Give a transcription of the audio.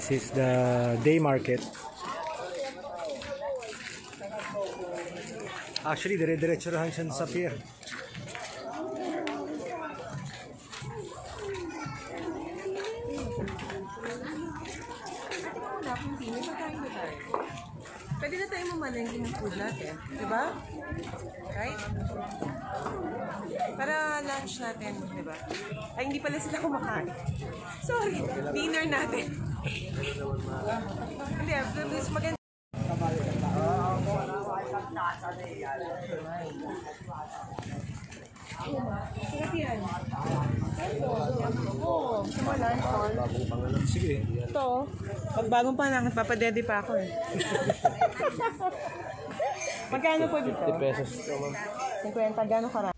This is the day market. Actually, dire-diretso lang siya sa pier. Pwede na tayo mamalengke ng food natin, di ba? Right? Para lunch natin, di ba? Ay, hindi pala sila kumakain. Sorry, dinner natin. Hindi, please maganda. Sarap yan. Oo, sumalan. Sige. Ito, pag bagong pa lang, papadede pa ako eh. Magkano po dito? 50 pesos. 50, gano'ng karami?